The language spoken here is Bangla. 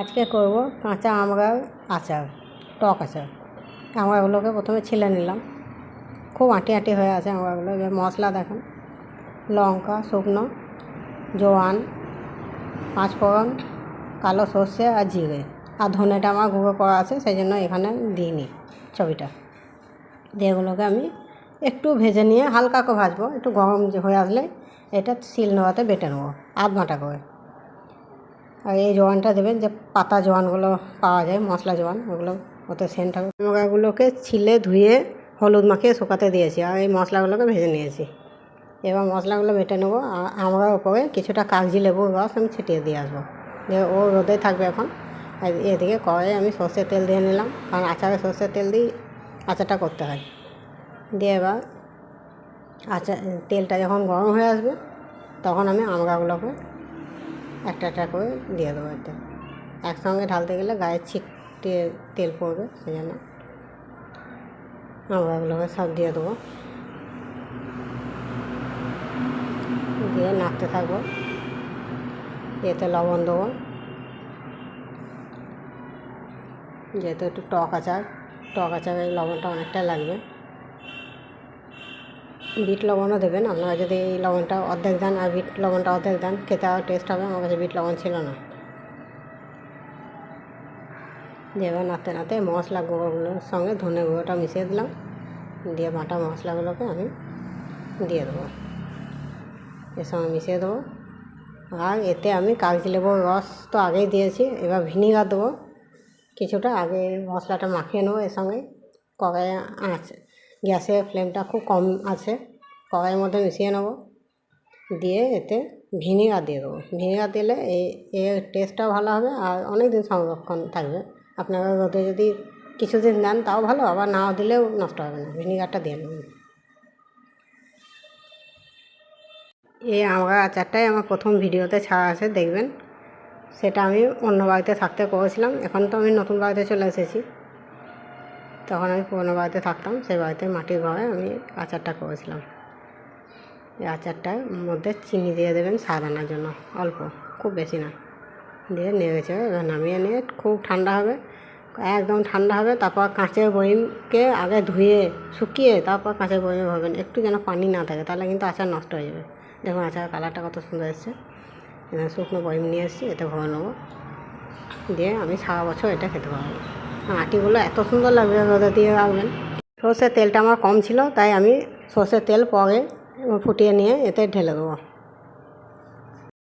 আজকে করব কাঁচা আমড়ার আচার, টক আচার। আমড়াগুলোকে প্রথমে ছিলে নিলাম, খুব আঁটি আঁটি হয়ে আছে আমড়াগুলো। এবার মশলা দেখেন, লঙ্কা শুকনো, জোয়ান, পাঁচফোড়ন, কালো সর্ষে আর জিরে, আর ধনেটা আমার গুঁড়ো করা আছে, সেই জন্য এখানে দিইনি ছবিটা। দিয়ে এগুলোকে আমি একটু ভেজে নিয়ে হালকা করে ভাজবো, একটু গরম হয়ে আসলে এটা শিল নোড়াতে বেটে নেবো আধ বাটা করে। আর এই জোয়ানটা দেবেন, যে পাতা জোয়ানগুলো পাওয়া যায়, মশলা জোয়ান, ওগুলো ওতে সেন্ট হবে। আমড়াগুলোকে ছিলে ধুয়ে হলুদ মাখিয়ে শুকাতে দিয়েছি, আর এই মশলাগুলোকে ভেজে নিয়েছি। এবার মশলাগুলো বেটে নেবো। আর আমড়ার ওপরে কিছুটা কাগজি লেবুর রস আমি ছিটিয়ে দিয়ে আসবো, দিয়ে ও রোদে থাকবে এখন। আর এদিকে কড়াইয়ে আমি সর্ষের তেল দিয়ে নিলাম, কারণ আচারে সর্ষের তেল দিয়ে আচারটা করতে হয়। দিয়ে এবার তেলটা যখন গরম হয়ে আসবে, তখন আমি আমড়াগুলোকে একটা একটা করে দিয়ে দেবো। এতে একসঙ্গে ঢালতে গেলে গায়ে ছিটে তেল পড়বে, সেই জন্য আমড়াগুলোকে সব দিয়ে দেবো। দিয়ে নাড়তে থাকবো। এতে লবণ দেবো, যেহেতু একটু টক আচারে লবণটা অনেকটা লাগবে। বিট লবণও দেবেন আপনারা, যদি এই লবণটা অর্ধেক দেন আর বিট লবণটা অর্ধেক দেন, খেতে আরও টেস্ট হবে। আমার কাছে বিট লবণ ছিল না। এবার নাড়তে নাড়তে মশলা গুঁড়োগুলোর সঙ্গে ধনে গুঁড়োটা মিশিয়ে দিলাম, দিয়ে বাটা মশলাগুলোকে আমি দিয়ে দেবো, এর সঙ্গে মিশিয়ে দেবো। আর এতে আমি কাগজি লেবুর রস তো আগেই দিয়েছি, এবার ভিনিগার দেবো কিছুটা। আগে মশলাটা মাখিয়ে নেবো এর সঙ্গে। কড়াইয়ে গ্যাসের ফ্লেমটা খুব কম আছে, কড়াইয়ের মধ্যে মিশিয়ে নেবো, দিয়ে এতে ভিনিগার দিয়ে দেবো। ভিনিগার দিলে এর টেস্টটাও ভালো হবে, আর অনেক দিন সংরক্ষণ থাকবে। আপনারা রোদে যদি কিছুদিন দেন তাও ভালো, আবার নাও দিলেও নষ্ট হবে না। ভিনিগারটা দিয়ে নেবেন। এই আমড়া আচারটাই আমার প্রথম ভিডিওতে ছাড়া আছে, দেখবেন। সেটা আমি অন্য বাড়িতে থাকতে করেছিলাম। এখন তো আমি নতুন বাড়িতে চলে এসেছি, তখন আমি পুরোনো বাড়িতে থাকতাম, সেই বাড়িতে মাটির ঘরে আমি আচারটা করেছিলাম। এই আচারটার মধ্যে চিনি দিয়ে দেবেন স্বাদ আনার জন্য, অল্প, খুব বেশি না। দিয়ে নেড়েছে, এবার নামিয়ে নিয়ে খুব ঠান্ডা হবে, একদম ঠান্ডা হবে। তারপর কাঁচের বয়মকে আগে ধুয়ে শুকিয়ে তারপর কাঁচের বয়মে ভরবেন, একটু যেন পানি না থাকে, তাহলে কিন্তু আচার নষ্ট হয়ে যাবে। দেখুন আচার কালারটা কত সুন্দর এসছে। শুকনো বয়ম নিয়ে এসেছি, এতে ভরে নেবো, দিয়ে আমি সারা বছর এটা খেতে পারবো। আটিগুলো এত সুন্দর লাগবে, রোদে দিয়ে রাখবেন। সর্ষের তেলটা আমার কম ছিল, তাই আমি সর্ষের তেল পরে ফুটিয়ে নিয়ে এতে ঢেলে দেবো।